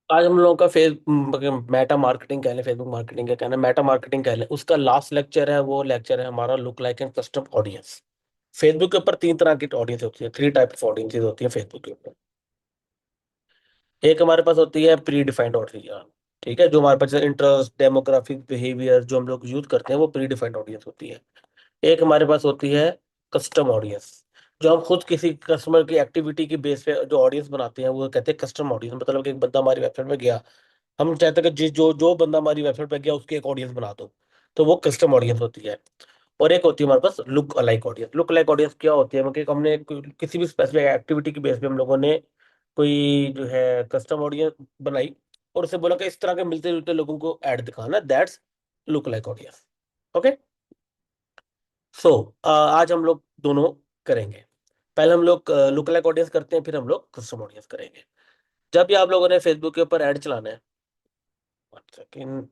आज हम लोगों का मेटा मार्केटिंग कह लें, फेसबुक मार्केटिंग का कहना, मेटा मार्केटिंग कह लें, उसका लास्ट लेक्चर है। वो लेक्चर है हमारा look like and custom audience. Facebook के ऊपर तीन तरह की ऑडियंस होती है, थ्री टाइप ऑफ ऑडियंसेस होती है फेसबुक के ऊपर। एक हमारे पास होती है प्री डिफाइंड ऑडियंस। ठीक है, जो हमारे पास इंटरेस्ट, डेमोग्राफिक, बिहेवियर जो हम लोग यूज करते हैं वो प्री डिफाइंड ऑडियंस होती है। एक हमारे पास होती है कस्टम ऑडियंस। जो हम खुद किसी कस्टमर की एक्टिविटी की बेस पे जो ऑडियंस बनाते हैं वो कहते हैं कस्टम ऑडियंस। मतलब कि एक बंदा हमारी वेबसाइट पे गया, हम चाहते हैं कि जो जो बंदा हमारी वेबसाइट पे गया उसकी एक ऑडियंस बना दो, तो वो कस्टम ऑडियंस होती है। और एक होती है हमारे पास look alike audience. Look alike audience क्या होती है, मतलब कि हमने किसी भी स्पेसिफिक एक्टिविटी की बेस पे हम लोगों ने कोई जो है कस्टम ऑडियंस बनाई और उसे बोला कि इस तरह के मिलते जुलते लोगों को ऐड दिखाना, that's look alike audience. Okay. So आज हम लोग दोनों करेंगे। पहले हम लोग लुक अलाइक ऑडियंस करते हैं, फिर हम लोग कस्टम ऑडियंस करेंगे। जब भी आप लोगों ने फेसबुक के ऊपर ऐड चलाना है, 1 सेकेंड।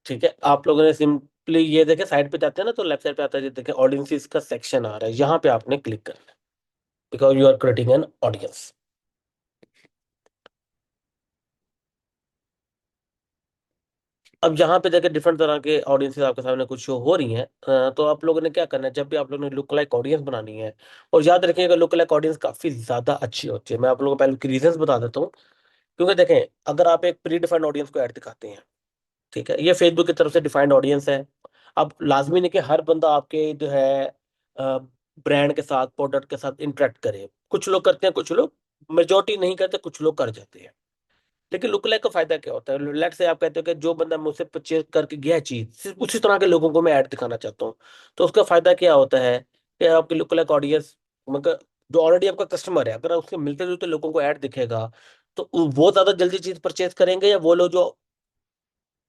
ठीक है, आप लोगों ने सिंपली ये देखे, साइड पे जाते हैं ना तो लेफ्ट साइड पे आता है, ये देखे ऑडियंसेस का सेक्शन आ रहा है, यहाँ पे आपने क्लिक करना है because you are creating an audience. अब यहाँ पे देखे डिफरेंट तरह के ऑडियंसेस आपके सामने कुछ शो हो रही हैं। तो आप लोगों ने क्या करना है, जब भी आप लोगों ने लुक लाइक ऑडियंस बनानी है, और याद रखिएगा लुक लाइक ऑडियंस काफी ज्यादा अच्छी होती है। मैं आप लोगों को पहले की रीजंस बता देता हूँ। क्योंकि देखें, अगर आप एक प्री डिफाइंड ऑडियंस को ऐड दिखाते हैं, ठीक है, ये फेसबुक की तरफ से डिफाइंड ऑडियंस है। अब लाजमी नहीं कि हर बंदा आपके जो है ब्रांड के साथ, प्रोडक्ट के साथ इंटरेक्ट करे। कुछ लोग करते हैं, कुछ लोग, मेजोरिटी नहीं करते, कुछ लोग कर जाते हैं। लेकिन लुक लाइक का फायदा क्या होता है, लेट से आप कहते हो कि जो बंदा मुझसे परचेज करके गया है चीज, सिर्फ उसी तरह के लोगों को मैं ऐड दिखाना चाहता हूँ। तो उसका फायदा क्या होता है कि आपकी लुक लाइक ऑडियंस, मतलब जो ऑलरेडी आपका कस्टमर है, अगर उसके मिलते जुलते लोगों को ऐड दिखेगा तो वो ज्यादा जल्दी चीज परचेज करेंगे, या वो लोग जो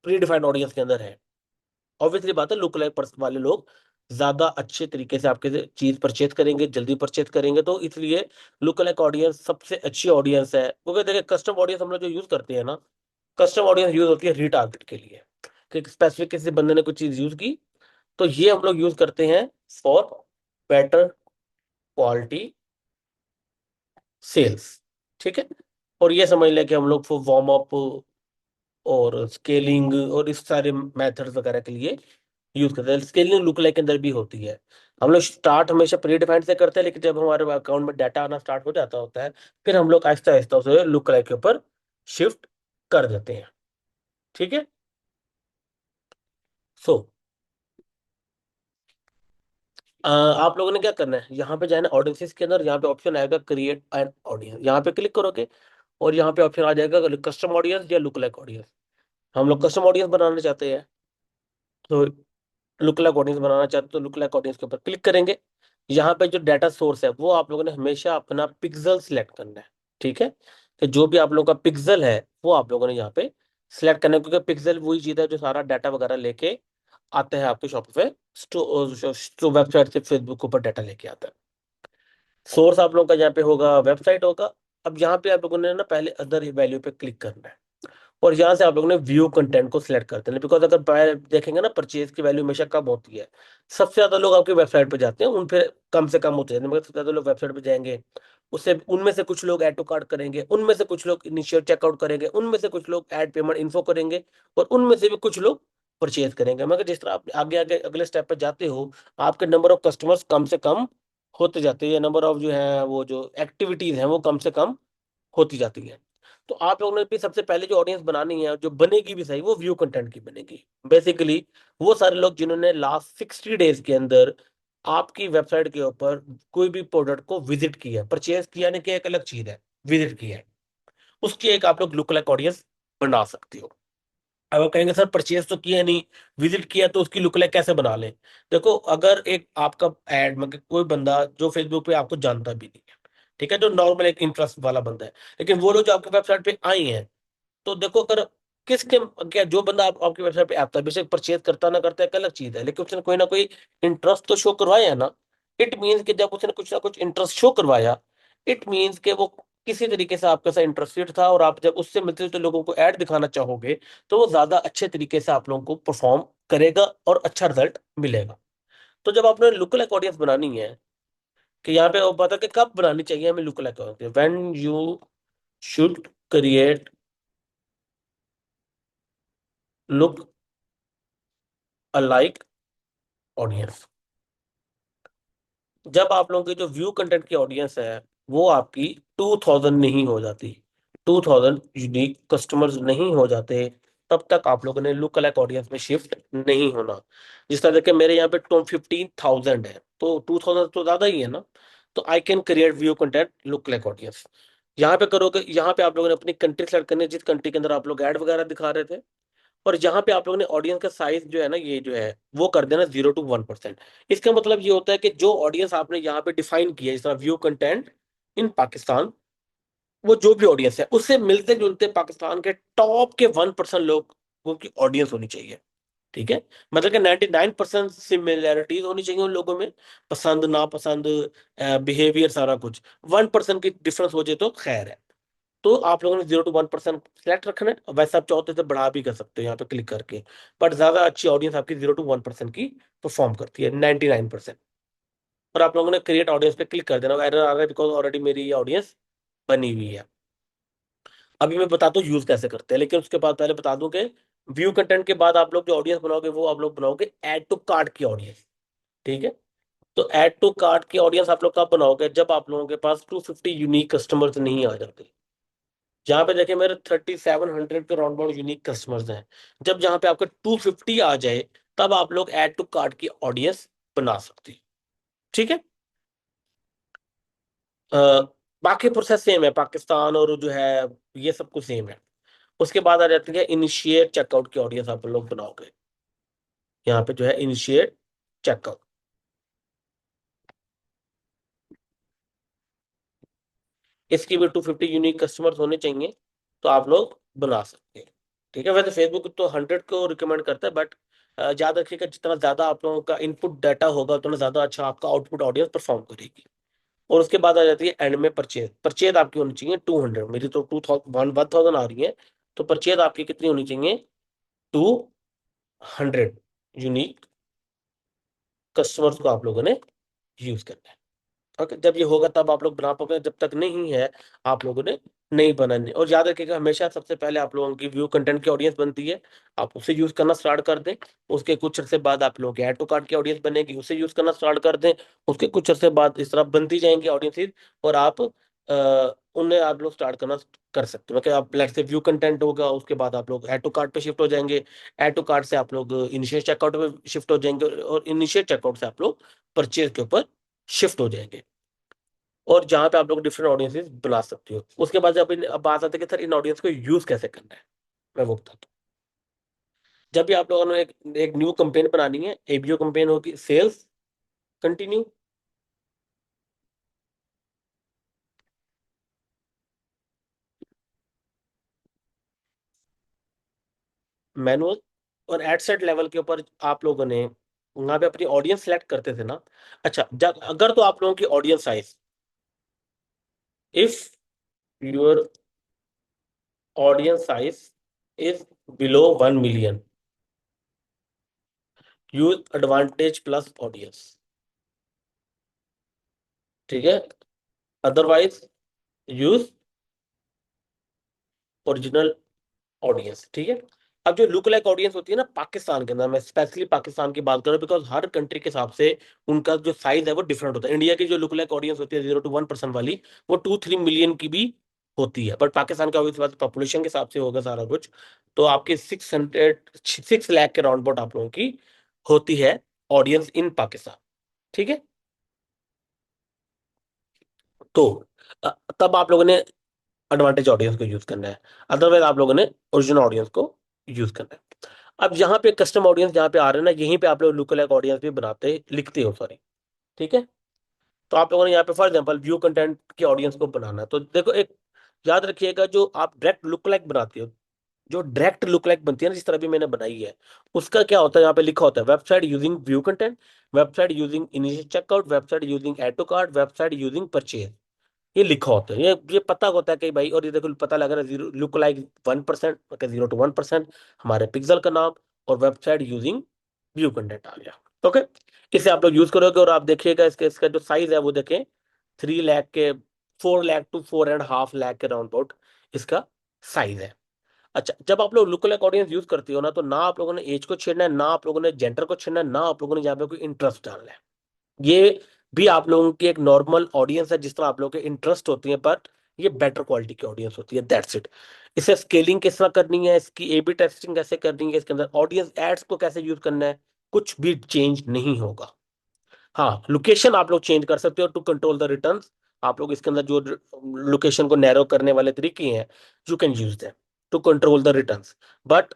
प्री डिफाइंड ऑडियंस के अंदर है। ऑब्वियसली बात है, लुक लाइक वाले लोग ज्यादा अच्छे तरीके से आपके से चीज परचेज करेंगे, जल्दी परचेज करेंगे। तो इसलिए लुक लाइक ऑडियंस सबसे अच्छी ऑडियंस है। क्योंकि देखिए कस्टम ऑडियंस हम लोग जो यूज करते हैं ना, कस्टम ऑडियंस यूज होती है रीटारगेट के लिए, कि स्पेसिफिक किसी बंदे ने कुछ चीज यूज की, तो ये हम लोग यूज करते हैं फॉर बेटर क्वालिटी सेल्स। ठीक है, और ये समझ लें कि हम लोग फॉर वार्म अप और स्केलिंग और इस सारे मेथड्स वगैरह के लिए यूज करते हैं। स्केलिंग लुक लाइक के अंदर भी होती है। हम लोग स्टार्ट हमेशा प्री डिफाइंड से करते हैं, लेकिन जब हमारे अकाउंट में डाटा आना स्टार्ट हो जाता होता है, फिर हम लोग आहिस्ता आहिस्ता उसे लुक लाइक के ऊपर शिफ्ट कर देते हैं। ठीक है। सो आप लोगों ने क्या करना है, यहाँ पे जाना ऑडियंसेस के अंदर, यहाँ पे ऑप्शन आएगा क्रिएट एन ऑडियंस, यहाँ पे क्लिक करोगे और यहाँ पे ऑप्शन आ जाएगा कस्टम ऑडियंस या लुक लाइक ऑडियंस। हम लोग कस्टम ऑडियंस बनाना चाहते हैं, तो लुक लाइक ऑडियंस बनाना चाहते हो तो लुक लाइक ऑडियंस के ऊपर क्लिक करेंगे। यहाँ पे जो डाटा सोर्स है वो आप लोगों ने हमेशा अपना पिक्सल सिलेक्ट करना है। ठीक है, कि जो भी आप लोगों का पिक्सल है वो आप लोगों ने यहाँ पे सिलेक्ट करना है, क्योंकि पिक्सल वही चीज है जो सारा डाटा वगैरह लेके आता है आपके शॉप पे, स्टो वेबसाइट से फेसबुक के ऊपर डाटा लेके आता है। सोर्स आप लोगों का यहाँ पे होगा, वेबसाइट होगा। अब यहाँ पे आप लोगों ने ना पहले अदर वैल्यू पे क्लिक करना है, और यहाँ से आप लोगों ने व्यू कंटेंट को सिलेक्ट करते हैं। बिकॉज अगर देखेंगे ना, परचेज की वैल्यू हमेशा कम होती है। सबसे ज्यादा लोग आपकी वेबसाइट पे जाते हैं, उन पे कम से कम होते हैं, मगर सबसे ज्यादा लोग वेबसाइट पे जाएंगे। उससे उनमें से कुछ लोग ऐड टू कार्ट करेंगे, उनमें से कुछ लोग इनिशियल चेकआउट करेंगे, उनमें से कुछ लोग ऐड पेमेंट इन्फो करेंगे, और उनमें से भी कुछ लोग परचेज करेंगे। मगर जिस तरह आप आगे आगे अगले स्टेप पे जाते हो, आपके नंबर ऑफ कस्टमर्स कम से कम होते जाते हैं, नंबर ऑफ जो है वो जो एक्टिविटीज हैं वो कम से कम होती जाती है। तो आप लोगों ने भी सबसे पहले जो ऑडियंस बनानी है, जो बनेगी भी सही, वो व्यू कंटेंट की बनेगी। बेसिकली वो सारे लोग जिन्होंने लास्ट 60 डेज के अंदर आपकी वेबसाइट के ऊपर कोई भी प्रोडक्ट को विजिट किया, परचेज किया नहीं किया एक अलग चीज है, विजिट किया है, उसकी एक आप लोग लुक लाइक ऑडियंस बना सकते हो। अब आप कहेंगे सर परचेज तो किया नहीं, विजिट किया, तो उसकी लुक लाइक कैसे बना लें। देखो, अगर एक आपका एड, मतलब कोई बंदा जो फेसबुक पे आपको जानता भी नहीं है, ठीक है, जो नॉर्मल एक इंटरेस्ट वाला बंदा है, लेकिन वो लोग जो आपकी वेबसाइट पे आए हैं, तो देखो अगर किसके, क्या जो बंदा आपकी वेबसाइट पे आता है, बेशक परचेज करता ना करता है एक अलग चीज है, लेकिन उसने कोई ना कोई इंटरेस्ट तो शो करवाया है ना। इट मीन्स कि जब उसने कुछ ना कुछ इंटरेस्ट शो करवाया, इट मीन्स कि वो किसी तरीके से आपका सा इंटरेस्टेड था, और आप जब उससे मिलते जुलते लोगों को ऐड दिखाना चाहोगे तो वो ज्यादा अच्छे तरीके से आप लोगों को परफॉर्म करेगा और अच्छा रिजल्ट मिलेगा। तो जब आपने लुक लाइक ऑडियंस बनानी है, कि यहाँ पे वो बता कि कब बनानी चाहिए हमें look like audience, when you should create look alike audience. जब आप लोगों की जो व्यू कंटेंट की ऑडियंस है वो आपकी 2000 नहीं हो जाती, 2000 यूनिक कस्टमर्स नहीं हो जाते, तब तक आप लोगों ने लुक अलाइक ऑडियंस में शिफ्ट नहीं होना। जिस तरह देखिए मेरे यहाँ पे 15,000 है, तो 2000 तो ज्यादा ही है ना। तो I can create view content look like audience. यहाँ पे करोगे, यहाँ पे आप लोगों ने अपनी कंट्री सेलेक्ट करनी है जिस कंट्री के अंदर आप लोग ऐड वगैरह दिखा रहे थे, और जहां पे आप लोगों ने ऑडियंस का साइज जो है ना, ये जो है वो कर देना 0 to 1%। इसका मतलब ये होता है कि जो ऑडियंस आपने यहाँ पे डिफाइन किया है, जिस तरह व्यू कंटेंट इन पाकिस्तान, वो जो भी ऑडियंस है उससे मिलते जुलते पाकिस्तान के टॉप के 1% लोगों की ऑडियंस होनी चाहिए। ठीक है, मतलब कि 99% सिमिलैरिटीज होनी चाहिए उन लोगों में, पसंद नापसंद, बिहेवियर, सारा कुछ। 1% की डिफरेंस हो जाए तो खैर है। तो आप लोगों ने 0 to 1% सेलेक्ट रखना है, वैसे आप चाहते तो बढ़ा भी कर सकते हो यहाँ पे क्लिक करके। बट ज्यादा अच्छी ऑडियंस आपकी 0 to 1% की परफॉर्म करती है, 99%। और आप लोगों ने क्रिएट ऑडियंस पे क्लिक कर देना, एरर आ रहा है बिकॉज ऑलरेडी मेरी ये ऑडियंस बनी हुई है। अभी मैं बताता हूँ यूज कैसे करते हैं, लेकिन उसके बाद पहले बता दूं कि व्यू कंटेंट के बाद आप लोग जो ऑडियंस बनाओगे वो आप लोग बनाओगे ऐड टू कार्ट की ऑडियंस। ठीक है, तो ऐड टू कार्ट की ऑडियंस आप लोग कब बनाओगे, जब आप लोगों के पास 250 यूनिक कस्टमर्स नहीं आ जाते। जहां पे देखिए मेरे 3700 के राउंड अबाउट यूनिक कस्टमर्स हैं, जब जहां पे आपके 250 आ जाए तब आप लोग ऐड टू कार्ट की ऑडियंस बना सकते हैं। ठीक है। अ, बाकी प्रोसेस सेम है, पाकिस्तान और जो है ये सब कुछ सेम है। उसके बाद आ जाती है इनिशिएट चेकआउट की ऑडियंस आप लोग बनाओगे। यहाँ पे जो है इनिशिएट चेकआउट, इसकी भी 250 यूनिक कस्टमर्स होने चाहिए, तो आप लोग बना सकते हैं। ठीक है, वैसे फेसबुक तो 100 को रिकमेंड करता है, बट याद रखिएगा जितना ज्यादा आप लोगों का इनपुट डाटा होगा उतना ज्यादा अच्छा आपका आउटपुट ऑडियंस परफॉर्म करेगी। और उसके बाद आ जाती है एंड में परचेज। परचेज आपकी होनी चाहिए 200, मेरी तो 1000 आ रही है, तो परचेज आपकी कितनी होनी चाहिए, 200 यूनिक कस्टमर्स को आप लोगों ने यूज करना है। ओके, जब ये होगा तब आप लोग बना पाओगे, जब तक नहीं है आप लोगों ने नहीं बनानी। और याद रखिएगा हमेशा सबसे पहले आप लोगों की व्यू कंटेंट की ऑडियंस बनती है, आप उसे यूज करना स्टार्ट कर दें। उसके कुछ अरसे बाद आप लोगों की ऐड टू कार्ट की ऑडियंस बनेगी, उसे यूज करना स्टार्ट कर दें। उसके कुछ अरसे बाद इस तरह बनती जाएंगी ऑडियंसेस, और आप उन्हें आप लोग स्टार्ट करना कर सकते हो। मतलब आप लेट से व्यू कंटेंट होगा, उसके बाद आप लोग ऐड टू कार्ट पे शिफ्ट हो जाएंगे, ऐड टू कार्ट से आप लोग इनिशियल चेकआउट पे शिफ्ट हो जाएंगे, और इनिशियल चेकआउट से आप लोग परचेज के ऊपर शिफ्ट हो जाएंगे। और जहां पे आप लोग डिफरेंट ऑडियंसेस बुला सकते हो। उसके बाद अब बात आती है कि सर इन ऑडियंस को यूज कैसे करना है, मैं वो बताता हूँ। जब भी आप लोगों ने एक न्यू कंपेन बनानी है, एबीओ कंपेन होगी, सेल्स कंटिन्यू, मैनुअल, और एड सेट लेवल के ऊपर आप लोगों ने वहां पे अपनी ऑडियंस सेलेक्ट करते थे ना। अच्छा, जब अगर तो आप लोगों की audience size, if your audience size is below 1 million, use advantage plus audience. ठीक है, अदरवाइज यूज ओरिजिनल ऑडियंस। ठीक है। अब जो लुक लाइक ऑडियंस होती है ना पाकिस्तान के अंदर, मैं स्पेशली पाकिस्तान की बात करूं बिकॉज हर कंट्री के हिसाब से उनका जो साइज है वो डिफरेंट होता है। इंडिया की जो लुक लाइक ऑडियंस होती है 0 to 1% वाली, वो 2-3 मिलियन की भी होती है, बट पाकिस्तान का ऑब्वियस बात पॉपुलेशन के हिसाब से होगा सारा कुछ। तो आपकी 6 लाख के राउंड अबाउट आप लोगों की होती है ऑडियंस इन पाकिस्तान। ठीक है। तो अ, तब आप लोगों ने एडवांटेज ऑडियंस को यूज करना है, अदरवाइज आप लोगों ने ओरिजिनल ऑडियंस को यूज करना है। अब यहाँ पे कस्टम ऑडियंस जहाँ पे आ रहे हैं ना, यहीं पे आप लोग लुक अलाइक ऑडियंस भी बनाते लिखते हो, सॉरी। ठीक है। तो आप लोगों ने यहाँ पे फॉर एग्जांपल व्यू कंटेंट की ऑडियंस को बनाना है, तो देखो एक याद रखिएगा, जो आप डायरेक्ट लुक लाइक बनाते हो, जो डायरेक्ट लुक लाइक बनती है ना जिस तरह भी मैंने बनाई है, उसका क्या होता है, यहाँ पे लिखा होता है website using view content, website using initial checkout, website using add to cart, website using purchase. ये लिखा होता है, ये पता होता है कि भाई, और ये देखो पता लग रहा है, जीरो लुक लाइक 1%, 0 to 1%, हमारे पिक्सल का नाम, और वेबसाइट यूजिंग व्यू कंटेंट आ गया। ओके, इसे आप लोग यूज करोगे और आप देखिएगा इसके इसका जो साइज है वो देखें, 3 लाख के, 4 लाख to 4.5 लाख के राउंड अबाउट इसका साइज है। अच्छा, जब आप लोग लुक लाइक ऑडियंस यूज करते हो ना, तो ना आप लोगों ने एज को छेड़ना है, ना आप लोगों ने जेंडर को छेड़ना है, ना आप लोगों ने यहाँ पे कोई इंटरेस्ट डालना है। ये भी आप लोगों की एक नॉर्मल ऑडियंस है, जिस तरह आप लोगों के इंटरेस्ट होती है, पर ये बेटर क्वालिटी की ऑडियंस होती है, दैट्स इट। इसे स्केलिंग किस तरह करनी है, इसकी ए बी टेस्टिंग कैसे करनी है, इसके अंदर ऑडियंस एड्स को कैसे यूज करना है, कुछ भी चेंज नहीं होगा। हाँ, लोकेशन आप लोग चेंज कर सकते हो टू कंट्रोल द रिटर्न। आप लोग इसके अंदर जो लोकेशन को नैरो करने वाले तरीके हैं, you can use them to control the returns, but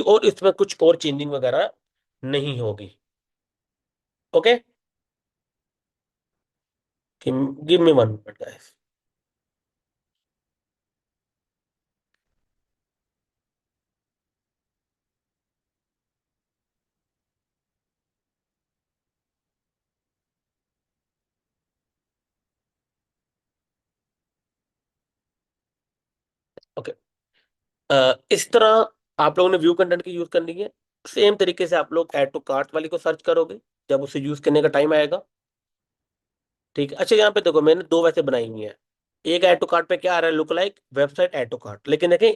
और इसमें कुछ और चेंजिंग वगैरह नहीं होगी। Okay, give me 1 minute guys. Okay, इस तरह आप लोगों ने व्यू कंटेंट की यूज करनी है। सेम तरीके से आप लोग ऐड टू कार्ट वाली को सर्च करोगे जब उसे यूज करने का टाइम आएगा। ठीक है, अच्छा यहाँ पे देखो मैंने दो वैसे बनाई हुई है। एक ऐड टू कार्ट पे क्या आ रहा है, look like website add to cart, लेकिन देखें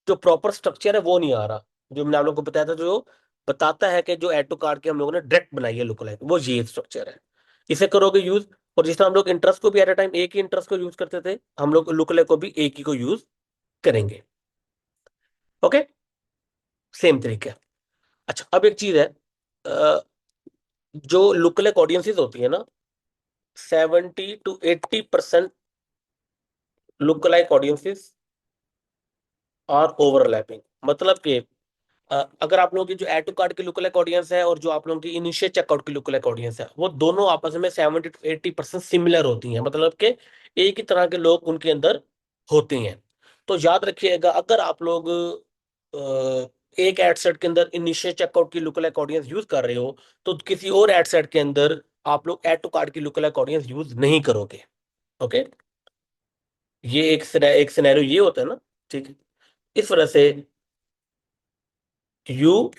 जो प्रॉपर स्ट्रक्चर है वो नहीं आ रहा। जो मैंने आप लोगों को बताया था, जो बताता है कि जो ऐड टू कार्ट की हम लोगों ने डायरेक्ट बनाई है लुक लाइक, वो ये स्ट्रक्चर है। इसे करोगे यूज, और जिस तरह हम लोग इंटरेस्ट को भी एट अ टाइम एक ही इंटरेस्ट को यूज करते थे, हम लोग लुक लाइक को भी एक ही को यूज करेंगे। ओके, सेम तरीके। अच्छा, अब एक चीज है, जो लुक लाइक ऑडियंसेस होती है ना, 70 to 80% look like audiences are overlapping. मतलब कि अगर आप लोगों की जो एड टू कार्ट की लुक लाइक ऑडियंस है और जो आप लोगों की इनिशियल चेकआउट की लुक लाइक ऑडियंस है, वो दोनों आपस में 70 to 80% सिमिलर होती हैं, मतलब कि एक ही तरह के लोग उनके अंदर होते हैं। तो याद रखिएगा, अगर आप लोग एक एड सेट के अंदर इनिशियल चेकआउट की लुक लाइक ऑडियंस यूज कर रहे हो, तो किसी और एड सेट के अंदर आप लोग एड टू कार्ट की लुक लाइक ऑडियंस यूज नहीं करोगे। ओके, ये एक सिनेरियो ये होता है ना। ठीक है, इस वजह से you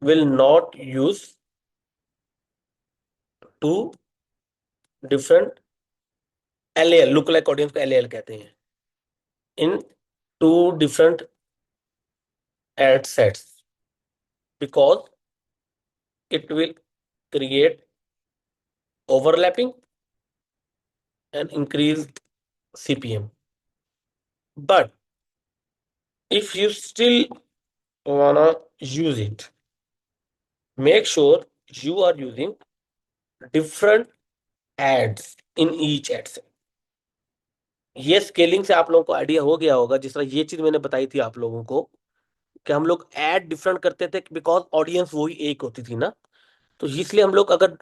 will not use two different LAL, look like audience को LAL कहते हैं, in two different ad sets, because it will create overlapping and increase CPM। But if you still wanna use it, make sure you are using different ads in each ad set। ये scaling से आप लोगों को idea हो गया होगा, जिस तरह ये चीज मैंने बताई थी आप लोगों को कि हम लोग ऐड डिफरेंट करते थे बिकॉज ऑडियंस वही एक होती थी ना। तो इसलिए हम लोग अगर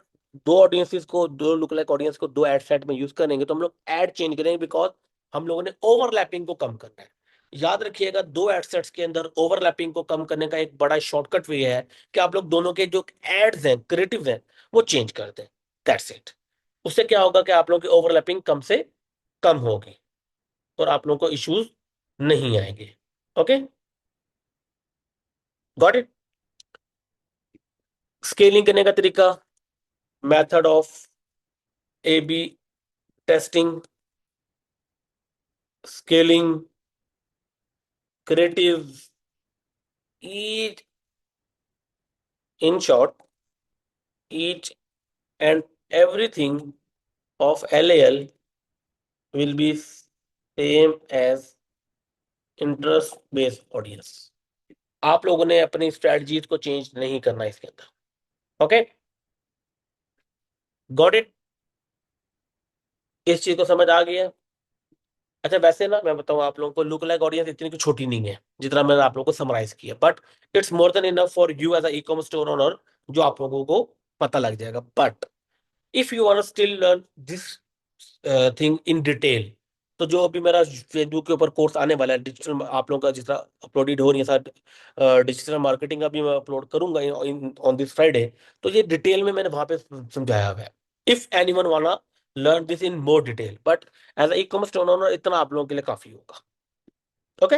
दो ऑडियंसेस को, दो लुक लाइक ऑडियंस को दो एड सेट में यूज करेंगे, तो हम लोग ऐड चेंज करेंगे बिकॉज हम लोगों ने ओवरलैपिंग को कम करना है। याद रखिएगा, दो एड सेट्स के अंदर ओवरलैपिंग को कम करने का एक बड़ा शॉर्टकट वे है कि आप लोग दोनों के जो एड्स हैं, क्रिएटिव्स हैं, वो चेंज कर दें। That's it. उससे क्या होगा कि आप लोगों की ओवरलैपिंग कम से कम होगी और आप लोगों को इश्यूज नहीं आएंगे। Okay, got it. स्केलिंग करने का तरीका, method of A/B testing, scaling, creative, each, in short, each and everything of LAL will be same as interest based audience। आप लोगों ने अपनी स्ट्रेटजीज को चेंज नहीं करना इसके अंदर। Okay, got it. इस चीज को समझ आ गया। अच्छा, वैसे ना मैं बताऊं आप लोगों को, लुक लाइक ऑडियंस इतनी की छोटी नहीं है जितना मैंने आप लोगों को समराइज किया, but it's more than enough for you as e-commerce store owner, जो आप लोगों को पता लग जाएगा। But if you want still learn this thing in detail, तो जो अभी मेरा फेसबुक के ऊपर कोर्स आने वाला है डिजिटल, आप लोगों का जिस तरह अपलोडेड हो रही है सर, डिजिटल मार्केटिंग का भी मैं अपलोड करूंगा ऑन दिस फ्राइडे। तो ये डिटेल में मैंने वहां पे समझाया हुआ है। If anyone wanna learn this in more detail, but as e-commerce owner इतना आप लोगों के लिए काफी होगा। ओके,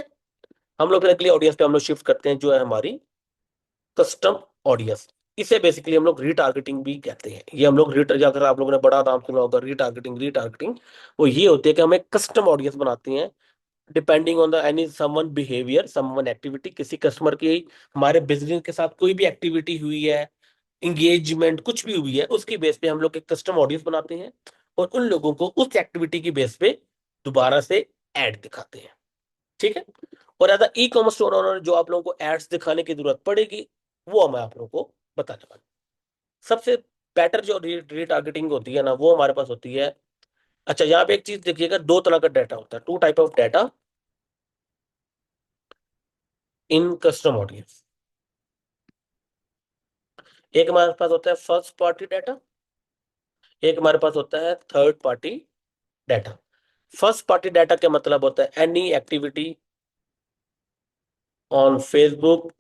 हम लोग फिर अगली ऑडियंस पे हम लोग शिफ्ट करते हैं, जो है हमारी कस्टम ऑडियंस। इसे बेसिकली हम लोग रीटारगेटिंग भी कहते हैं। ये हम लोग या अगर आप लोगों ने बड़ा नाम सुना होगा रीटारगेटिंग, रीटारगेटिंग वो ये होती है कि हम एक कस्टम ऑडियंस बनाते हैं depending on the any someone behaviour, someone activity, किसी कस्टमर की हमारे बिजनेस के साथ कोई भी एक्टिविटी हुई है, इंगेजमेंट कुछ भी हुई है, उसकी बेस पे हम लोग एक कस्टम ऑडियंस बनाते हैं और उन लोगों को उस एक्टिविटी की बेस पे दोबारा से ऐड दिखाते हैं। ठीक है, और as e-commerce store owner जो आप लोगों को एड्स दिखाने की जरूरत पड़ेगी वो मैं आप लोगों को बताने वाला हूं। सबसे बेटर जो रीटारगेटिंग होती है ना, वो हमारे पास होती है। अच्छा, यहाँ पे एक चीज देखिएगा, दो तरह का डाटा होता है, two type of data in custom audience. एक हमारे पास होता है फर्स्ट पार्टी डाटा, एक हमारे पास होता है third party data. First party data का मतलब होता है any activity on Facebook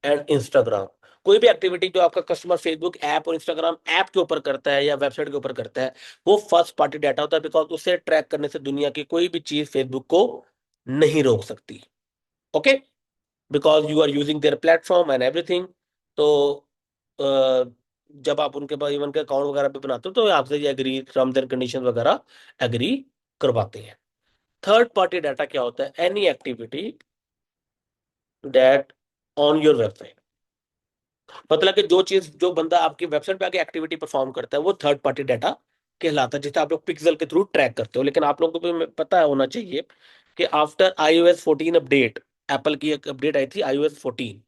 and Instagram. कोई भी एक्टिविटी जो आपका कस्टमर फेसबुक ऐप और इंस्टाग्राम ऐप के ऊपर करता है या वेबसाइट के ऊपर करता है, वो फर्स्ट पार्टी डाटा होता है, बिकॉज उसे ट्रैक करने से दुनिया की कोई भी चीज फेसबुक को नहीं रोक सकती। Okay, because you are using their platform and everything. तो अ, जब आप उनके पास इवन के अकाउंट वगैरह पे बनाते हो तो आपसे ये एग्री टर्म्स एंड कंडीशन वगैरह एग्री करवाते हैं। थर्ड पार्टी डाटा क्या होता है? Any activity that on your website, मतलब कि जो चीज जो बंदा आपकी वेबसाइट पे आके एक्टिविटी परफॉर्म करता है वो थर्ड पार्टी डाटा कहलाता है, जिसे आप लोग पिक्सल के थ्रू ट्रैक करते हो। लेकिन आप लोगों को भी पता होना चाहिए कि आफ्टर iOS 14 अपडेट, एप्पल की एक अपडेट आई थी iOS 14,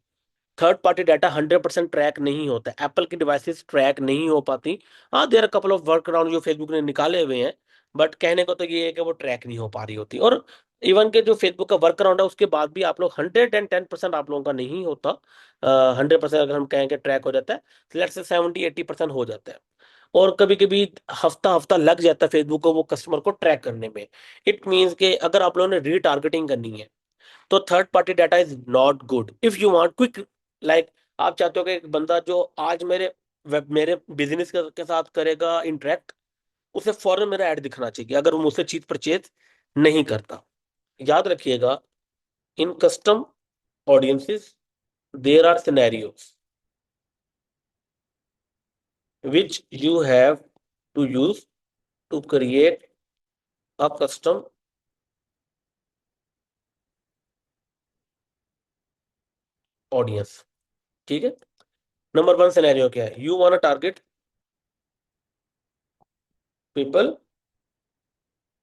third party data 100% track नहीं होता, एप्पल की डिवाइसेस ट्रैक नहीं हो पाती। हाँ, there are couple of work around जो फेसबुक ने निकाले हुए हैं, बट कहने को तो ये है कि वो ट्रैक नहीं हो पा रही होती। और इवन के जो फेसबुक का वर्क अराउंड है उसके बाद भी आप लोग 110% आप लोगों का नहीं होता। 100% अगर हम कहें कि ट्रैक हो जाता है, लेट्स से 70-80% हो जाता है। और कभी कभी हफ्ता हफ्ता लग जाता है फेसबुक को वो कस्टमर को ट्रैक करने में। इट मीन्स कि अगर आप लोगों ने रीटारगेटिंग करनी है तो third party data is not good if you want quick. Like आप चाहते हो कि एक बंदा जो आज मेरे बिजनेस के साथ करेगा इंटरेक्ट, उसे फौरन मेरा ऐड दिखना चाहिए अगर वो मुझसे चीज परचेज नहीं करता। याद रखिएगा, in custom audiences there are scenarios which you have to use to create a custom audience। ठीक है, नंबर वन सिनेरियो क्या है? You want target people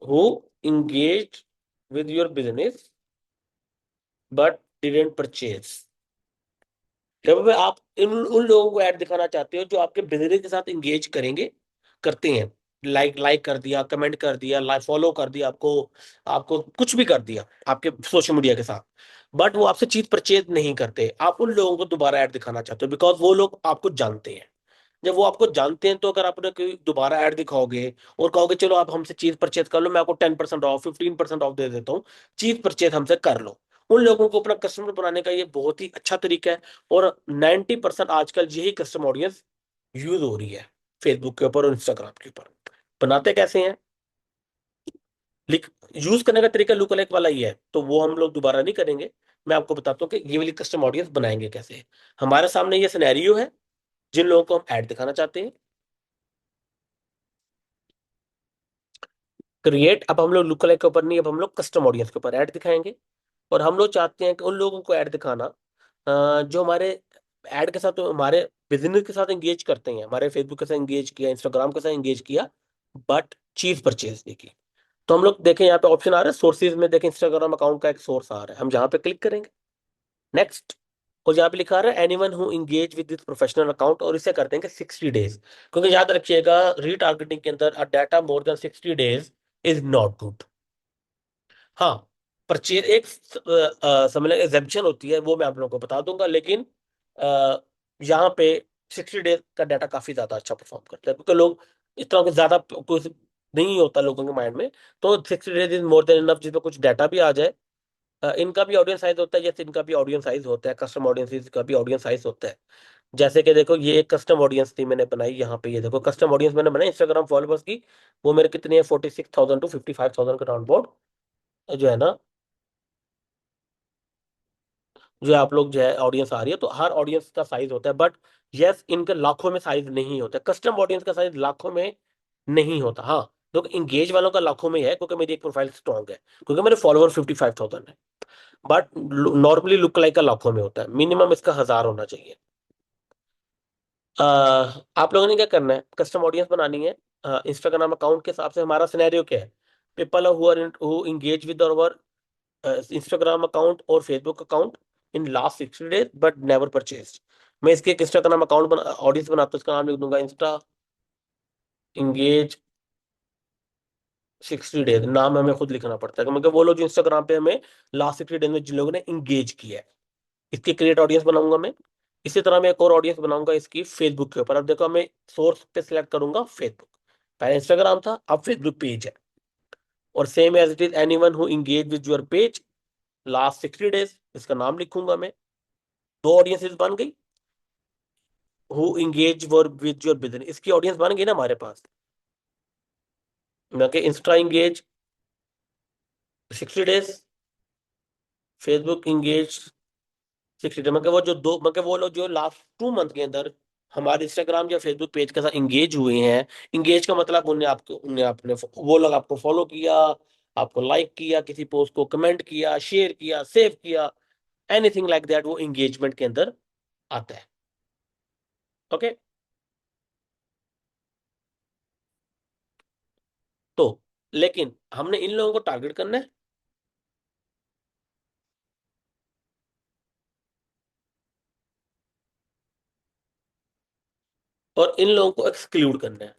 who engaged with your business but didn't purchase। जब भी आप इन उन लोगों को ऐड दिखाना चाहते हो जो आपके बिजनेस के साथ इंगेज करेंगे, करते हैं, लाइक लाइक कर दिया, कमेंट कर दिया, लाइक फॉलो कर दिया, आपको आपको कुछ भी कर दिया आपके सोशल मीडिया के साथ, बट वो आपसे चीज परचेज नहीं करते, आप उन लोगों को दोबारा ऐड दिखाना चाहते हो बिकॉज वो लोग आपको जानते हैं। जब वो आपको जानते हैं तो अगर आपने कोई दोबारा ऐड दिखाओगे और कहोगे चलो आप हमसे चीज परचेज कर लो, मैं आपको 10% ऑफ, 15% ऑफ दे देता हूँ, चीज परचेज हमसे कर लो, उन लोगों को अपना कस्टमर बनाने का ये बहुत ही अच्छा तरीका है। और 90% आजकल यही कस्टमर ऑडियंस यूज हो रही है फेसबुक के ऊपर और इंस्टाग्राम के ऊपर। बनाते कैसे हैं? लिख यूज करने का तरीका लुक अलाइक वाला ही है, तो वो हम लोग दोबारा नहीं करेंगे। मैं आपको बताता हूँ कि ये वाली कस्टम ऑडियंस बनाएंगे कैसे। हमारे सामने ये सिनेरियो है जिन लोगों को हम ऐड दिखाना चाहते हैं, क्रिएट। अब हम लोग लुक अलाइक के ऊपर नहीं, अब हम लोग कस्टम ऑडियंस के ऊपर ऐड दिखाएंगे। और हम लोग चाहते हैं कि उन लोगों को ऐड दिखाना जो हमारे ऐड के साथ, तो हमारे बिजनेस के साथ एंगेज करते हैं, हमारे फेसबुक के साथ एंगेज किया, इंस्टाग्राम के साथ एंगेज किया, बट चीज परचेज नहीं की। तो हम लोग देखें यहाँ पे ऑप्शन आ रहा है सोर्सेज में, देखें इंस्टाग्राम अकाउंट का एक सोर्स आ रहा है, हम जहाँ पे क्लिक करेंगे नेक्स्ट, और यहाँ पे लिखा रहा है anyone who engage with this professional account, और इसे कर देंगे 60 डेज। क्योंकि याद रखिएगा रीटारगेटिंग के अंदर data more than 60 days is not good. हाँ, परचेज एक समझ लें एग्जेम्पशन होती है, वो मैं आप लोगों को बता दूंगा, लेकिन यहाँ पे 60 डेज का डाटा काफी ज्यादा अच्छा परफॉर्म करता है, क्योंकि लोग इतना कुछ ज्यादा कुछ नहीं होता लोगों के माइंड में। तो 60 days is more than enough, जिसमें कुछ डाटा भी आ जाए। इनका भी ऑडियंस साइज होता है जैसे इनका भी ऑडियंस साइज होता है, कस्टम ऑडियंस का भी ऑडियंस साइज होता है। जैसे कि देखो ये एक कस्टम ऑडियंस थी मैंने बनाई यहाँ पे, ये देखो कस्टम ऑडियंस मैंने बनाई इंस्टाग्राम फॉलोअर्स की। वो मेरे कितनी है, 46,000 टू 55,000 के राउंड अबाउट जो है ना, जो आप लोग जो है ऑडियंस आ रही है। तो हर ऑडियंस का साइज होता है, बट यस इनके लाखों में साइज नहीं होता, कस्टम ऑडियंस का साइज लाखों में नहीं होता। हाँ, तो इंगेज वालों का लाखों में है क्योंकि मेरी एक प्रोफाइल स्ट्रॉन्ग है, क्योंकि मेरे फॉलोअर 55,000 है। बट नॉर्मली लुक लाइक का लाखों में होता है, मिनिमम इसका 1,000 होना चाहिए। आप लोगों ने क्या करना है, कस्टम ऑडियंस बनानी है। इंस्टाग्राम अकाउंट के हिसाब से हमारा सिनेरियो क्या है, people who engage with our Instagram account और Facebook account in last 60 days but never purchase. मैं इसके एक इंस्टाग्राम अकाउंट ऑडियंस बनाता हूँ, इसका नाम लिख दूंगा इंस्टा इंगेज 60 days। नाम हमें खुद लिखना पड़ता है क्योंकि वो लोग जो इंस्टाग्राम पे हमें लास्ट 60 days में जिन लोगों ने इंगेज किया है, इसकी क्रिएट ऑडियंस बनाऊंगा मैं। इसी तरह मैं एक और ऑडियंस बनाऊंगा इसकी फेसबुक के ऊपर। अब देखो मैं सोर्स पे सिलेक्ट करूंगा फेसबुक, पहले इंस्टाग्राम था अब फेसबुक पेज है। और same as it is anyone who engage with your page last 60 days, इसका नाम लिखूंगा मैं। दो ऑडियंसेस बन गई। Who engage were with your business, इसकी ऑडियंस बन गई ना हमारे पास। मैं Insta engage 60 days, Facebook engage 60 days, मतलब वो जो दो मतलब वो लोग जो लास्ट 2 मंथ के अंदर हमारे इंस्टाग्राम या फेसबुक पेज के साथ इंगेज हुए हैं। इंगेज का मतलब उन्हें आपने वो लोग आपको फॉलो किया, आपको लाइक किया, किसी पोस्ट को कमेंट किया, शेयर किया, सेव किया, एनीथिंग लाइक दैट, वो इंगेजमेंट के अंदर आता है। ओके। तो लेकिन हमने इन लोगों को टारगेट करना है और इन लोगों को एक्सक्लूड करना है।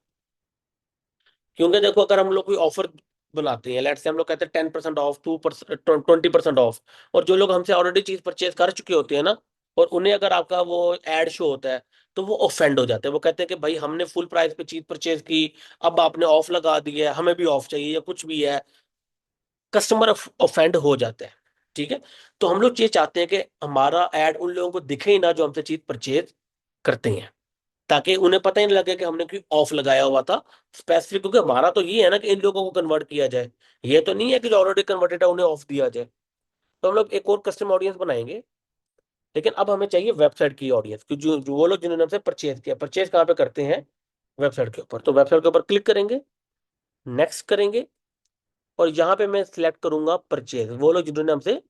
क्योंकि देखो अगर हम लोग कोई ऑफर बनाते हैं, लेट्स से हम लोग कहते हैं 10% ऑफ, 2%, 20% ऑफ, और जो लोग हमसे ऑलरेडी चीज परचेज कर चुके होते हैं ना, और उन्हें अगर आपका वो एड शो होता है, तो वो ऑफेंड हो जाते हैं। वो कहते हैं कि भाई हमने फुल प्राइस पे चीज परचेज की, अब आपने ऑफ लगा दी है, हमें भी ऑफ चाहिए या कुछ भी है। कस्टमर ऑफेंड हो जाता है। ठीक है। तो हम लोग ये चाहते हैं कि हमारा एड उन लोगों को दिखे ही ना जो हमसे चीज परचेज करते हैं, ताकि उन्हें पता ही नहीं लगे कि हमने कोई ऑफ लगाया हुआ था स्पेसिफिक। क्योंकि हमारा तो ये है ना कि इन लोगों को कन्वर्ट किया जाए, ये तो नहीं है कि जो ऑलरेडी कन्वर्टेड है उन्हें ऑफ दिया जाए। तो हम लोग एक और कस्टम ऑडियंस बनाएंगे। लेकिन अब हमें चाहिए वेबसाइट की ऑडियंस, कि जो वो लोग जिन्होंने हमसे परचेज किया, परचेज कहाँ पे करते हैं, वेबसाइट के ऊपर। तो वेबसाइट के ऊपर क्लिक करेंगे, नेक्स्ट करेंगे, और यहाँ पे मैं सिलेक्ट करूंगा परचेज, वो लोग जिन्होंने हमसे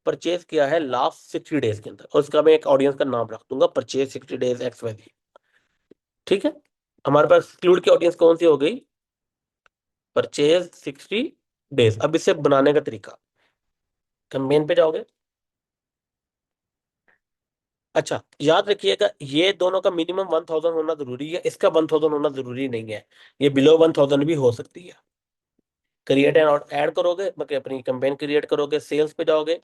परचेज किया है लास्ट 60 days के अंदर, और उसका मैं एक ऑडियंस का नाम रख दूंगा परचेज 60 days XYZ। ठीक है। हमारे पास एक्सक्लूड की ऑडियंस कौन सी हो गई, परचेज 60 days। अब इसे बनाने का तरीका, कैंपेन पे जाओगे। अच्छा याद रखिएगा, ये दोनों का मिनिमम 1,000 होना जरूरी है, इसका 1,000 होना जरूरी नहीं है। ये बिलो 1,000 भी हो सकती है। क्रिएट एंड ऐड करोगे, मतलब अपनी कैंपेन क्रिएट करोगे, सेल्स पे जाओगे,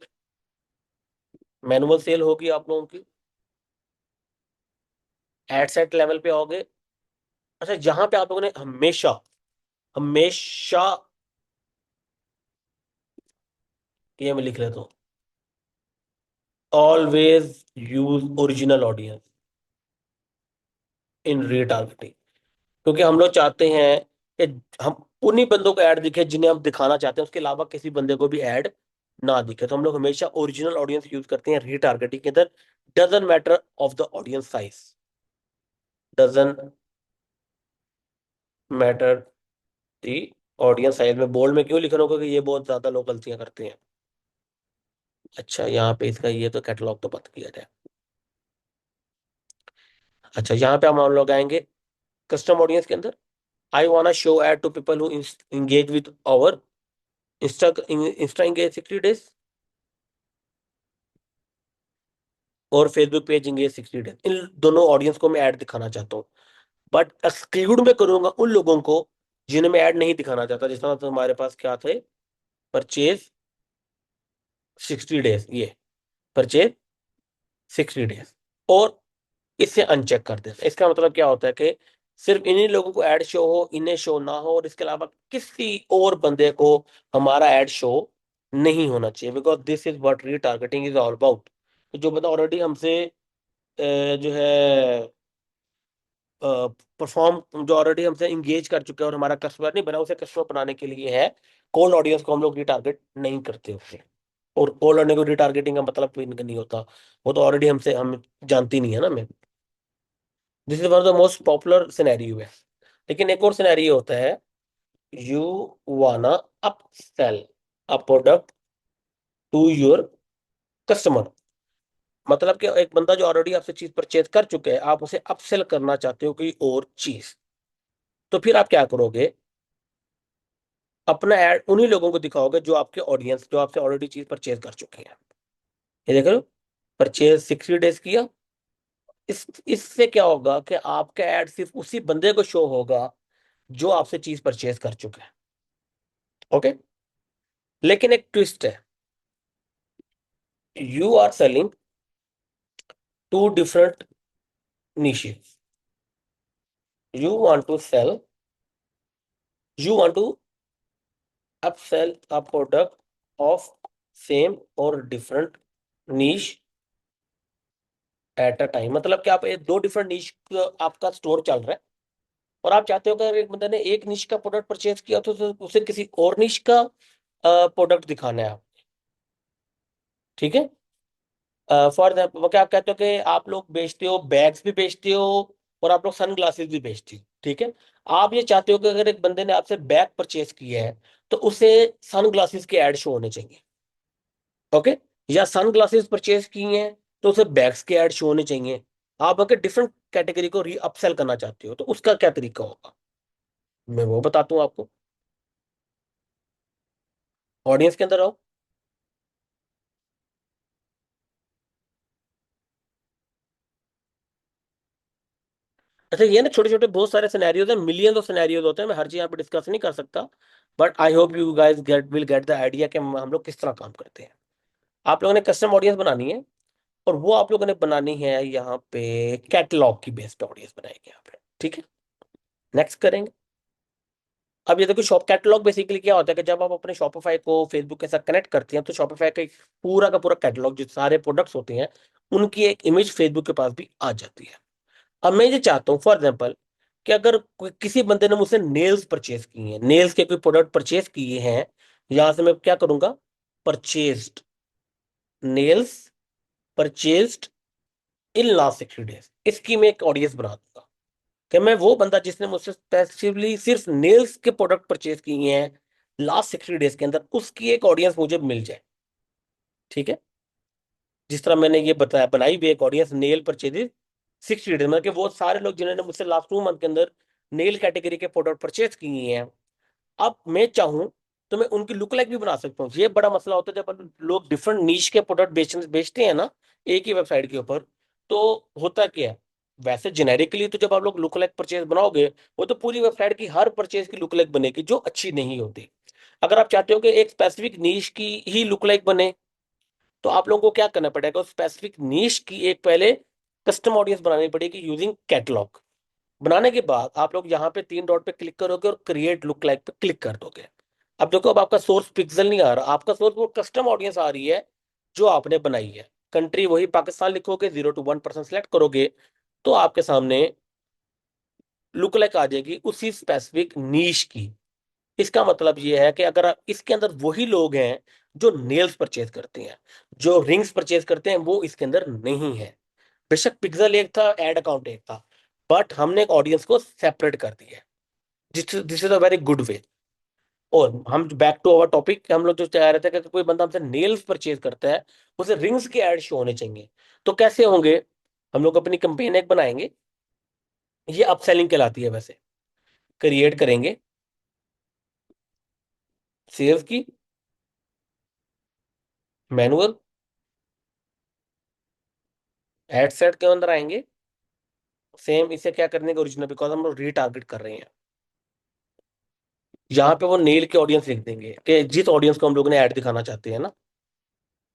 मैनुअल सेल होगी आप लोगों की, एड सेट लेवल पे आओगे। अच्छा यहाँ पे आप लोगों ने हमेशा हमेशा, ये मैं लिख लेता हूँ, always use original audience in retargeting. क्योंकि हम लोग चाहते हैं कि हम उन्हीं बंदों को ऐड दिखे जिन्हें हम दिखाना चाहते हैं, उसके अलावा किसी बंदे को भी ऐड ना दिखे। तो हम लोग हमेशा ओरिजिनल ऑडियंस यूज करते हैं रीटारगेटिंग के अंदर। Doesn't matter of the audience size, doesn't matter the audience size. में बोल्ड में क्यों लिख रहा हूँ, क्योंकि ये बहुत ज्यादा लोग गलतियां करते हैं। अच्छा यहाँ पे इसका ये तो कैटलॉग तो बंद किया जाए। अच्छा यहाँ पे हम लोग आएंगे कस्टम ऑडियंस के अंदर। I want show ad to people who engage with our Insta engage 60 days और फेसबुक पेज इंगेज 60 days। इन दोनों ऑडियंस को मैं ऐड दिखाना चाहता हूँ, बट एक्सक्लूड में करूंगा उन लोगों को जिन्हें मैं ऐड नहीं दिखाना चाहता। जिस तरह तो हमारे पास क्या थे, परचेज 60 days, ये परचेज 60 days, और इसे अनचेक कर देना। इसका मतलब क्या होता है कि सिर्फ इन्हीं लोगों को ऐड शो हो, इन्हें शो ना हो, और इसके अलावा किसी और बंदे को हमारा ऐड शो नहीं होना चाहिए, because this is what retargeting is all about. तो जो बंदा ऑलरेडी हमसे जो है परफॉर्म, जो ऑलरेडी हमसे इंगेज कर चुके हैं और हमारा कस्टमर नहीं बना, उसे कस्टमर बनाने के लिए है। कोल्ड ऑडियंस को हम लोग रिटारगेट नहीं करते उससे। और कोल्ड ऑडियंस को रिटारगेटिंग का मतलब भी नहीं होता, वो तो ऑलरेडी हमसे हम जानती नहीं है ना हमें। This is one of the most popular scenario है। लेकिन एक और सिनेरियो होता है, you wanna upsell a product to your customer. मतलब कि एक बंदा जो ऑलरेडी आपसे चीज परचेज कर चुके हैं, आप उसे अपसेल करना चाहते हो कोई और चीज। तो फिर आप क्या करोगे, अपना ऐड उन्हीं लोगों को दिखाओगे जो आपके ऑडियंस, जो आपसे ऑलरेडी चीज परचेज कर चुके हैं। ये देख लो, परचेज 60 डेज किया। इससे क्या होगा कि आपका ऐड सिर्फ उसी बंदे को शो होगा जो आपसे चीज परचेज कर चुका है। ओके। लेकिन एक ट्विस्ट है, you are selling to different niches. You want to sell, you want to upsell a product of same or different niche at a time. मतलब कि आप दो डिफरेंट नीश आपका स्टोर चल रहा है, और आप चाहते हो कि अगर एक बंदे ने एक नीश का प्रोडक्ट परचेज किया तो उसे किसी और नीश का प्रोडक्ट दिखाना है आप। ठीक है। फॉर एग्जाम्पल क्या आप कहते हो कि आप लोग बेचते हो, बैग्स भी बेचते हो और आप लोग सन ग्लासेस भी बेचते हो। ठीक है। आप ये चाहते हो कि अगर एक बंदे ने आपसे बैग परचेज किया है तो उसे सन ग्लासेस के ऐड शो होने चाहिए। ओके। या सन ग्लासेस परचेज किए हैं तो उसे बैग्स के ऐड शो होने चाहिए। आप अगर डिफरेंट कैटेगरी को री अपसेल करना चाहते हो तो उसका क्या तरीका होगा, मैं वो बताता हूँ आपको। ऑडियंस के अंदर आओ। अच्छा, ये ना छोटे छोटे बहुत सारे सिनेरियोज हैं, मिलियंस ऑफ सिनेरियोज होते हैं, मैं हर चीज यहाँ पे डिस्कस नहीं कर सकता। But I hope you guys get the idea कि हम लोग किस तरह काम करते हैं। आप लोगों ने कस्टम ऑडियंस बनानी है, और वो आप लोगों ने बनानी है यहाँ पे कैटलॉग की बेस पे ऑडियंस बनाएंगे यहाँ पे। ठीक है। नेक्स्ट करेंगे। अब ये देखो, शॉप कैटलॉग बेसिकली क्या होता है कि जब आप अपने शॉपिफाई को फेसबुक के साथ कनेक्ट करते हैं तो शॉपिफाई का एक पूरा का पूरा कैटलॉग, जो सारे प्रोडक्ट्स होते हैं उनकी एक इमेज फेसबुक के पास भी आ जाती है। अब मैं ये चाहता हूँ फॉर एग्जाम्पल कि अगर किसी बंदे ने मुझसे नेल्स परचेज किए हैं, नेल्स के कोई प्रोडक्ट परचेज किए हैं, यहां से मैं क्या करूंगा, परचेज्ड नेल्स परचेज्ड इन लास्ट 60 डेज, इसकी मैं एक ऑडियंस बना दूंगा कि मैं वो बंदा जिसने मुझसे स्पेसिफिकली सिर्फ नेल्स के प्रोडक्ट परचेज किए हैं लास्ट 60 डेज के अंदर, उसकी एक ऑडियंस मुझे मिल जाए। ठीक है। जिस तरह मैंने ये बताया, बनाई भी एक ऑडियंस नेल परचेजेस 60 डेज, मतलब कि वो सारे लोग जिन्होंने मुझसे लास्ट 2 मंथ के अंदर नेल कैटेगरी के प्रोडक्ट परचेज किए हैं। अब मैं चाहूं तो मैं उनकी लुक लाइक भी बना सकता हूँ। ये बड़ा मसला होता है जब लोग डिफरेंट नीश के प्रोडक्ट बेचते हैं ना एक ही वेबसाइट के ऊपर। तो होता क्या है, वैसे जेनेरिकली तो जब आप लोग लुक लाइक परचेज बनाओगे, वो तो पूरी वेबसाइट की हर परचेज की लुक लाइक बनेगी जो अच्छी नहीं होती। अगर आप चाहते हो कि एक स्पेसिफिक नीश की ही लुक लाइक बने, तो आप लोगों को क्या करना पड़ेगा, उस स्पेसिफिक नीश की एक पहले कस्टम ऑडियंस बनानी पड़ेगी यूजिंग कैटलॉग। बनाने के बाद आप लोग यहाँ पे 3 डॉट पे क्लिक करोगे और क्रिएट लुक लाइक पे क्लिक कर दोगे। अब देखो, अब आपका सोर्स पिक्सल नहीं आ रहा, आपका सोर्स वो कस्टम ऑडियंस आ रही है जो आपने बनाई है। कंट्री वही पाकिस्तान लिखोगे, 0 to 1% सेलेक्ट करोगे, तो आपके सामने लुक लाइक आ जाएगी उसी स्पेसिफिक नीश की। इसका मतलब ये है कि अगर आप इसके अंदर वही लोग हैं जो नेल्स परचेज करते हैं, जो रिंग्स परचेज करते हैं, वो इसके अंदर नहीं है। बेशक पिक्सल एक था, एड अकाउंट एक था, बट हमने एक ऑडियंस को सेपरेट कर दिया है। This is a very good way. और हम बैक टू अवर टॉपिक, हम लोग जो चाह रहे थे कि कोई बंदा हमसे नेल्स परचेज करता है, उसे रिंग्स के ऐड शो होने चाहिए। तो कैसे होंगे, हम लोग अपनी कंपेन एक बनाएंगे, ये अपसेलिंग कहलाती है वैसे। क्रिएट करेंगे सेल्स की, मैनुअल, एड सेट के अंदर आएंगे। सेम इसे क्या करने का ओरिजिनल, बिकॉज हम लोग रीटारगेट कर रहे हैं। यहाँ पे वो नेल के ऑडियंस लिख देंगे कि जिस ऑडियंस को हम लोग ने ऐड दिखाना चाहते हैं ना।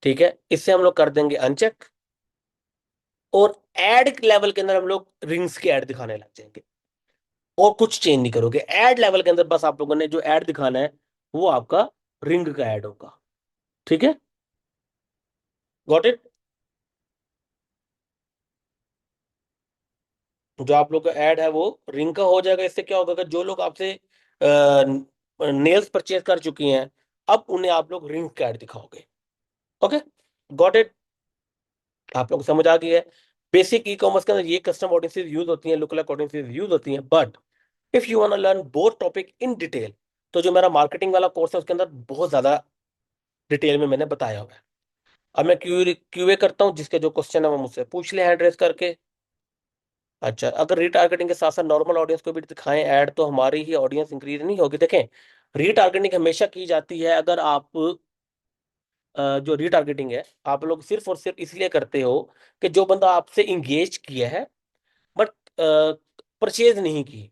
ठीक है। इससे हम लोग कर देंगे अनचेक, और एड लेवल के अंदर हम लोग रिंग्स की ऐड दिखाने लग जाएंगे, और कुछ चेंज नहीं करोगे। एड लेवल के अंदर बस आप लोगों ने जो ऐड दिखाना है वो आपका रिंग का ऐड होगा। ठीक है। Got it. जो आप लोग का ऐड है वो रिंग का हो जाएगा। इससे क्या होगा कि जो लोग आपसे नेल्स परचेज कर चुकी हैं, अब उन्हें आप लोग रिंग का ऐड दिखाओगे। Okay, got it? आप लोग को समझ आ गई है? बेसिक ई कॉमर्स के अंदर ये कस्टम ऑडियंसेस यूज होती हैं, लुक ऑडियंसेस यूज होती हैं, but if you want to learn both topic in detail, तो जो मेरा मार्केटिंग वाला कोर्स है उसके अंदर बहुत ज्यादा डिटेल में मैंने बताया हुआ है। अब मैं क्यूए करता हूँ, जिसके जो क्वेश्चन है वो मुझसे पूछ ले हैंड रेस करके। अच्छा, अगर रीटारगेटिंग के साथ साथ नॉर्मल ऑडियंस को भी दिखाएं ऐड, तो हमारी ही ऑडियंस इंक्रीज नहीं होगी। देखें, रीटारगेटिंग हमेशा की जाती है अगर आप जो रीटारगेटिंग है आप लोग सिर्फ और सिर्फ इसलिए करते हो कि जो बंदा आपसे इंगेज किया है बट परचेज नहीं की,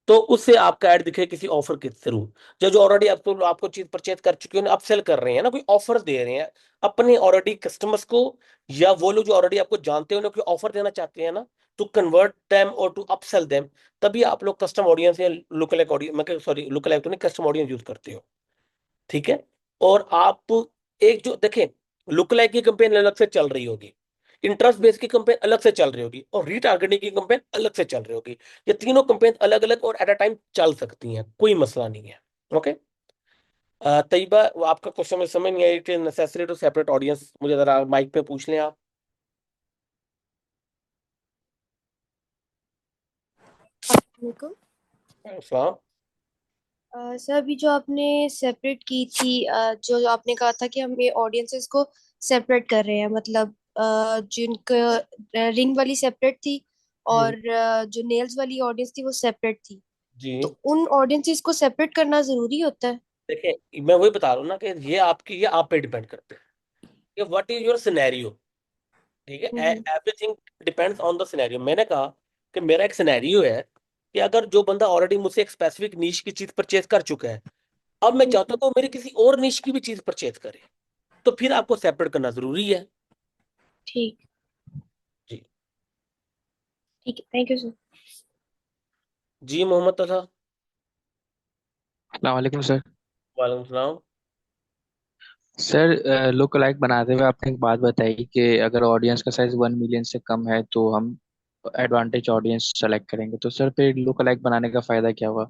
तो उससे आपका ऐड दिखे किसी ऑफर के थ्रू। जो जो ऑलरेडी आपको आपको चीज परचेज कर चुके हैं, अपसेल कर रहे हैं ना, कोई ऑफर दे रहे हैं अपने ऑलरेडी कस्टमर्स को, या वो लोग जो ऑलरेडी आपको जानते हैं उन्हें कोई ऑफर देना चाहते हैं ना, टू कन्वर्ट देम और टू अपसेल देम, तभी आप लोग कस्टम ऑडियंस या लुक लाइक ऑडियंस, मैं सॉरी लुक लाइक तो नहीं, कस्टम ऑडियंस यूज करते हो। ठीक है? और आप एक जो देखें, लुक लाइक की कंपेन अलग से चल रही होगी, इंटरेस्ट बेस्ड की कंपेन अलग से चल रही होगी, और रीटारगेटिंग की कंपेन अलग से चल रही होगी। ये तीनों कंपेन अलग अलग और एट अ टाइम चल सकती हैं, कोई मसला नहीं है। ओके? तैयबा, वो आपका क्वेश्चन में समझ नहीं आई, it is necessary to separate audience, मुझे जरा माइक पे पूछ लें आप। बिल्कुल। सलाम। सर अभी जो आपने सेपरेट की थी, जो जो आपने कहा था कि हम ये ऑडियंसेस को सेपरेट कर रहे हैं, मतलब जिनका रिंग वाली सेपरेट थी हम्म, और जो नेल्स वाली ऑडियंस थी वो सेपरेट थी। जी। तो उन ऑडियंसेस को सेपरेट करना जरूरी होता है? देखिए, मैं वही बता रहा हूँ ना कि ये आप पे डिपेंड करते हैं कि व्हाट इज योर सिनेरियो। ठीक है? Hmm. Everything depends on the scenario. मैंने कहा कि मेरा एक सिनेरियो है कि अगर जो बंदा ऑलरेडी मुझसे एक स्पेसिफिक नीश की चीज परचेज कर चुका है, अब मैं चाहता हूँ हम्म। कि वो मेरी किसी और नीश की भी चीज परचेज करे, तो फिर आपको सेपरेट करना जरूरी है। ठीक। जी। ठीक है, थैंक यू सर। जी मोहम्मद तथा। अस्सलाम वालेकुम सर। वालेकुम सलाम। सर, लुक लाइक बनाते हुए आपने एक बात बताई कि अगर ऑडियंस का साइज 1 मिलियन से कम है तो हम एडवांटेज ऑडियंस सेलेक्ट करेंगे। तो सर फिर लुक लाइक बनाने का फायदा क्या हुआ?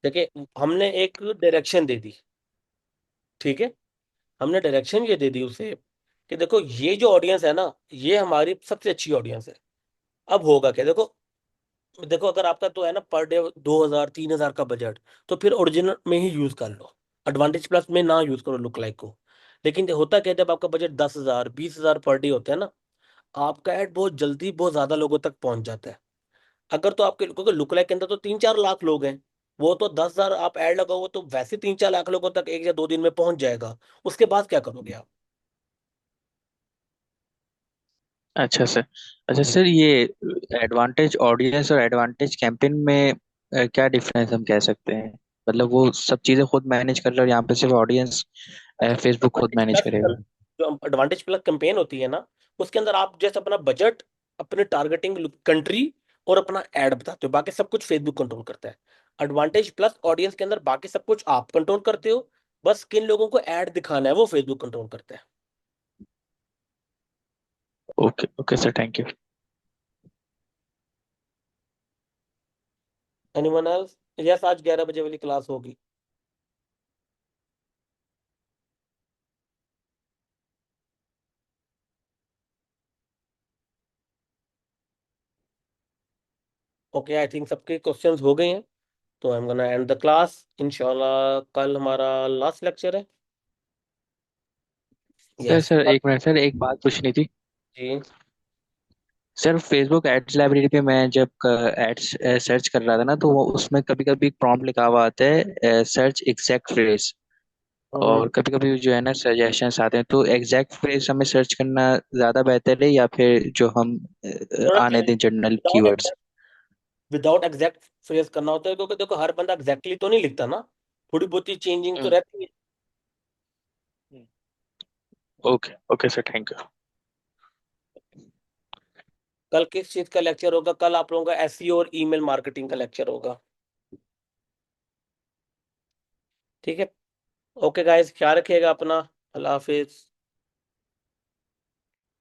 देखिए, हमने एक डायरेक्शन दे दी। ठीक है? हमने डायरेक्शन ये दे दी उसे कि देखो, ये जो ऑडियंस है ना, ये हमारी सबसे अच्छी ऑडियंस है। अब होगा क्या, देखो, देखो अगर आपका तो है ना पर डे 2,000 3,000 का बजट, तो फिर ओरिजिनल में ही यूज कर लो, एडवांटेज प्लस में ना यूज करो लुक लाइक को। लेकिन होता क्या है, जब आपका बजट 10,000 20,000 पर डे होता है ना, आपका ऐड बहुत जल्दी बहुत ज्यादा लोगों तक पहुंच जाता है। अगर तो आपके, क्योंकि लुक लाइक के अंदर तो 3 4 लाख लोग हैं, वो तो 10,000 आप ऐड लगाओ तो वैसे 3 4 लाख लोगों तक 1 या 2 दिन में पहुंच जाएगा। उसके बाद क्या करोगे आप? अच्छा सर। अच्छा सर, ये एडवांटेज ऑडियंस और एडवांटेज कैंपेन में क्या डिफरेंस हम कह सकते हैं? मतलब वो सब चीजें खुद मैनेज कर रहे और यहाँ पे सिर्फ ऑडियंस अच्छा, फेसबुक खुद मैनेज करेगा। जो एडवांटेज प्लस कैंपेन होती है ना, उसके अंदर आप जैसे अपना बजट, अपने टारगेटिंग कंट्री और अपना ऐड बताते हो, बाकी सब कुछ फेसबुक कंट्रोल करता है। एडवांटेज प्लस ऑडियंस के अंदर बाकी सब कुछ आप कंट्रोल करते हो, बस किन लोगों को ऐड दिखाना है वो फेसबुक कंट्रोल करता है। Okay okay sir, thank you. Anyone else? Yes, आज 11 बजे वाली क्लास होगी। ओके, आई थिंक सबके क्वेश्चंस हो गए हैं, तो I am gonna and the class इंशाल्लाह। कल हमारा लास्ट लेक्चर है। Sir yes. सर एक मिनट सर, एक बात पूछनी थी। जी। सर फेसबुक एड्स लाइब्रेरी पे मैं जब एड्स सर्च कर रहा था ना, तो वो उसमें कभी कभी प्रॉम्प्ट लिखा हुआ आता है सर्च एग्जैक्ट फ्रेज। और कभी कभी जो है ना सजेशंस आते हैं, तो एग्जैक्ट फ्रेज हमें सर्च करना ज्यादा बेहतर है या फिर जो हम आने दें general keywords? Without exact phrase करना होता है, क्योंकि देखो हर बंदा एग्जैक्टली तो नहीं लिखता ना, थोड़ी बहुत ही चेंजिंग तो रहती है। Okay okay sir, thank you. कल किस चीज का लेक्चर होगा? कल आप लोगों का एसईओ और ईमेल मार्केटिंग का लेक्चर होगा। ठीक है? ओके गाइस, ख्याल रखिएगा अपना। अल्लाह हाफिज।